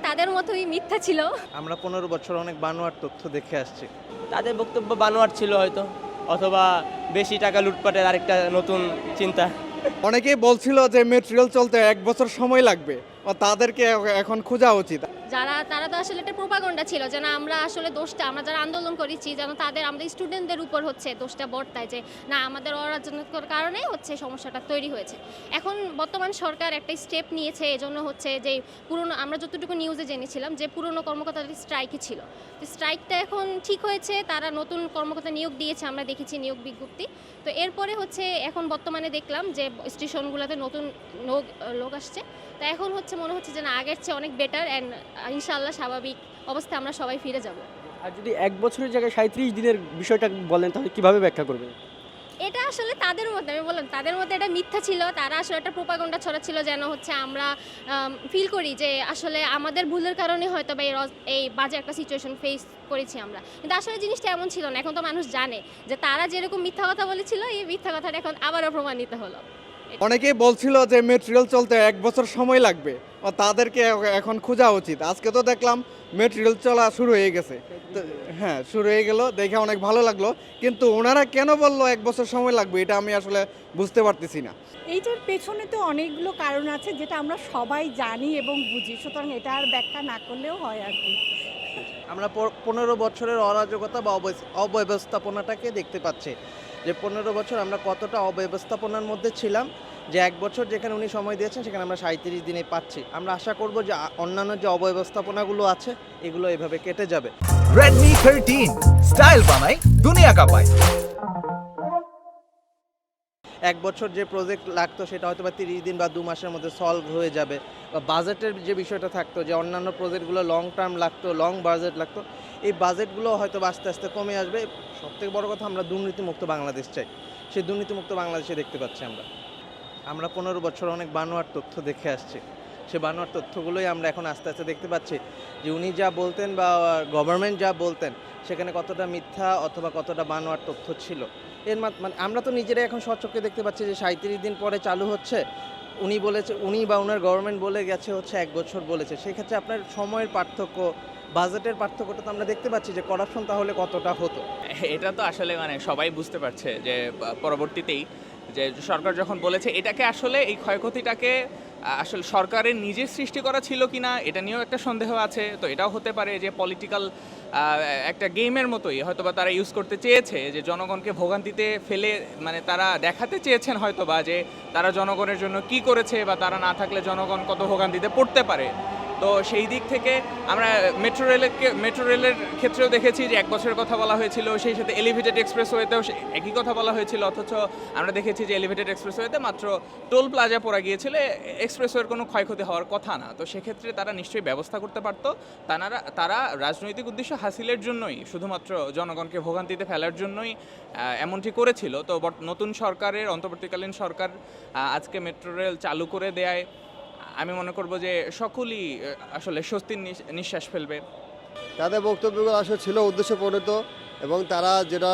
তাদের মতোই মিথ্যা ছিল। আমরা 15 বছর অনেক বানোয়ার তথ্য দেখে আসছি। তাদের বক্তব্য বানোয়াট ছিল হয়তো, অথবা বেশি টাকা লুটপাটের আরেকটা নতুন চিন্তা। অনেকেই বলছিল যে মেটেরিয়াল চলতে 1 বছর সময় লাগবে, তাদেরকে এখন খোঁজা উচিত। তারা তো আসলে একটা প্রোপাগান্ডা ছিল যে না আমরা আসলে দোষটা আমরা যারা আন্দোলন করেছি যেন আমাদের স্টুডেন্টদের উপর হচ্ছে দোষটা বর্তায় যে না আমাদের অরাজনৈতিক কারণে হচ্ছে সমস্যাটা তৈরি হয়েছে। এখন বর্তমান সরকার একটা স্টেপ নিয়েছে, এজন্য হচ্ছে যে পুরনো আমরা যতটুকু নিউজে জেনেছিলাম যে পুরনো কর্মকর্তাদের স্ট্রাইকই ছিল, তো স্ট্রাইকটা এখন ঠিক হয়েছে, তারা নতুন কর্মকর্তা নিয়োগ দিয়েছে, আমরা দেখেছি নিয়োগ বিজ্ঞপ্তি। তো এরপরে হচ্ছে এখন বর্তমানে দেখলাম যে স্টেশনগুলোতে নতুন লোক আসছে। তো এখন হচ্ছে মনে হচ্ছে যে না আগের চেয়ে অনেক বেটার অ্যান্ড ইনশাআল্লাহ স্বাভাবিক অবস্থায় আমরা সবাই ফিরে যাব। আর যদি 1 বছরের জায়গায় 37 দিনের বিষয়টা বলেন তাহলে কিভাবে ব্যাখ্যা করবেন? এটা আসলে তাদের মধ্যে আমি বললাম তাদের মধ্যে এটা মিথ্যা ছিল, তারা আসলে একটা প্রোপাগান্ডা ছড়াচ্ছিল যেন হচ্ছে আমরা ফিল করি যে আসলে আমাদের ভুলের কারণে হয়তো বা এই বাজে একটা সিচুয়েশন ফেস করেছি আমরা, কিন্তু আসলে জিনিসটা এমন ছিল না। এখন তো মানুষ জানে যে তারা যেরকম মিথ্যা কথা বলেছিল এই মিথ্যা কথাটা এখন আবারও প্রমাণিত হলো। অনেকেই বলছিল যে মেটেরিয়াল চলতে 1 বছর সময় লাগবে, তাদেরকে এখন খোঁজা উচিত। আজকে তো দেখলাম মেটেরিয়াল চলা শুরু হয়ে গেছে। তো হ্যাঁ, শুরু হয়ে গেল, দেখে অনেক ভালো লাগলো। কিন্তু ওনারা কেন বললো 1 বছর সময় লাগবে, এটা আমি আসলে বুঝতে পারতেছি না। এইটার পেছনে তো অনেকগুলো কারণ আছে যেটা আমরা সবাই জানি এবং বুঝি, সুতরাং এটা আর ব্যাখ্যা না করলেও হয় আর কি। আমরা 15 বছরের অরাজকতা বা অব্যবস্থাপনাটাকে দেখতে পাচ্ছি, যে 15 বছর আমরা কতটা অব্যবস্থাপনার মধ্যে ছিলাম, যে 1 বছর যেখানে উনি সময় দিয়েছেন সেখানে আমরা 37 দিনে পাচ্ছি। আমরা আশা করব যে অন্যান্য যে অব্যবস্থাপনাগুলো আছে এগুলো এভাবে কেটে যাবে। Redmi 13 স্টাইল বানায় দুনিয়া কাঁপায়। 1 বছর যে প্রজেক্ট লাগতো সেটা হয়তো বা 30 দিন বা 2 মাসের মধ্যে সলভ হয়ে যাবে। বা বাজেটের যে বিষয়টা থাকতো, যে অন্যান্য প্রজেক্টগুলো লং টার্ম লাগতো, লং বাজেট লাগতো, এই বাজেটগুলো হয়তো আস্তে আস্তে কমে আসবে। সবথেকে বড় কথা, আমরা দুর্নীতিমুক্ত বাংলাদেশ চাই। সেই দুর্নীতিমুক্ত বাংলাদেশে দেখতে পাচ্ছি আমরা 15 বছর অনেক বানোয়ার তথ্য দেখে আসছি। সে বানোয়ার তথ্যগুলোই আমরা এখন আস্তে আস্তে দেখতে পাচ্ছি যে উনি যা বলতেন বা গভর্নমেন্ট যা বলতেন সেখানে কতটা মিথ্যা অথবা কতটা বানোয়ার তথ্য ছিল। এর মানে আমরা তো নিজেরাই এখন স্বচক্ষে দেখতে পাচ্ছি যে 37 দিন পরে চালু হচ্ছে। উনি বা ওনার গভর্নমেন্ট বলে গেছে হচ্ছে 1 বছর বলেছে। সেক্ষেত্রে আপনার সময়ের পার্থক্য, বাজেটের পার্থক্যটা তো আমরা দেখতে পাচ্ছি যে করাপশন তাহলে কতটা হতো। এটা তো আসলে সবাই বুঝতে পারছে যে পরবর্তীতেই যে সরকার যখন বলেছে এটাকে আসলে এই ক্ষয়ক্ষতিটাকে আসলে সরকারের নিজের সৃষ্টি করা ছিল কিনা এটা নিয়েও একটা সন্দেহ আছে। তো এটাও হতে পারে যে পলিটিক্যাল একটা গেমের মতোই হয়তোবা তারা ইউজ করতে চেয়েছে, যে জনগণকে ভোগান্তিতে ফেলে তারা দেখাতে চেয়েছেন হয়তোবা যে তারা জনগণের জন্য কি করেছে, বা তারা না থাকলে জনগণ কত ভোগান্তিতে পড়তে পারে। তো সেই দিক থেকে আমরা মেট্রো রেলের ক্ষেত্রেও দেখেছি যে 1 বছরের কথা বলা হয়েছিল, সেই সাথে এলিভেটেড এক্সপ্রেসওয়েতেও একই কথা বলা হয়েছিল, অথচ আমরা দেখেছি যে এলিভেটেড এক্সপ্রেসওয়েতে মাত্র টোল প্লাজা পড়া গিয়েছিল, এক্সপ্রেসওয়ের কোনো ক্ষয়ক্ষতি হওয়ার কথা না। তো সেক্ষেত্রে তারা নিশ্চয়ই ব্যবস্থা করতে পারতো। তারা রাজনৈতিক উদ্দেশ্য হাসিলের জন্যই, শুধুমাত্র জনগণকে ভোগান্তিতে ফেলার জন্যই এমনটি করেছিল। তো নতুন সরকারের, অন্তর্বর্তীকালীন সরকার আজকে মেট্রো রেল চালু করে দেয়, আমি মনে করব যে সকলেই আসলে স্বস্তির নিঃশ্বাস ফেলবে। তাদের বক্তব্যগুলো আসলে ছিল উদ্দেশ্য প্রণীত, এবং তারা যেটা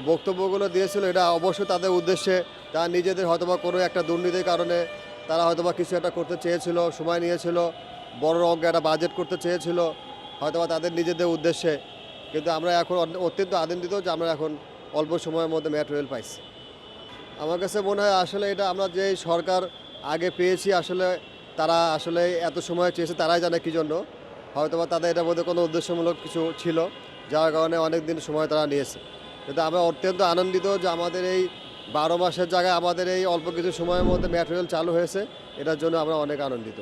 বক্তব্যগুলো দিয়েছিল এটা অবশ্যই তাদের উদ্দেশ্যে, তারা নিজেদের হয়তোবা কোনো একটা দুর্নীতির কারণে তারা হয়তোবা কিছু একটা করতে চেয়েছিল, সময় নিয়েছিল, বড় অঙ্কে একটা বাজেট করতে চেয়েছিল হয়তোবা তাদের নিজেদের উদ্দেশ্যে। কিন্তু আমরা এখন অত্যন্ত আনন্দিত যে আমরা এখন অল্প সময়ের মধ্যে মেট্রো রেল পাইছি। আমার কাছে মনে হয় আসলে এটা আমরা যে সরকার আগে পেয়েছি, আসলে তারা আসলে এত সময় চেয়েছে তারাই জানে কী জন্য। হয়তোবা তাদের এটার মধ্যে কোনো উদ্দেশ্যমূলক কিছু ছিল, যার কারণে অনেক দিন সময় তারা নিয়েছে। কিন্তু আমরা অত্যন্ত আনন্দিত যে আমাদের এই 12 মাসের জায়গায় আমাদের এই অল্প কিছু সময়ের মধ্যে মেট্রো রেল চালু হয়েছে, এটার জন্য আমরা অনেক আনন্দিত।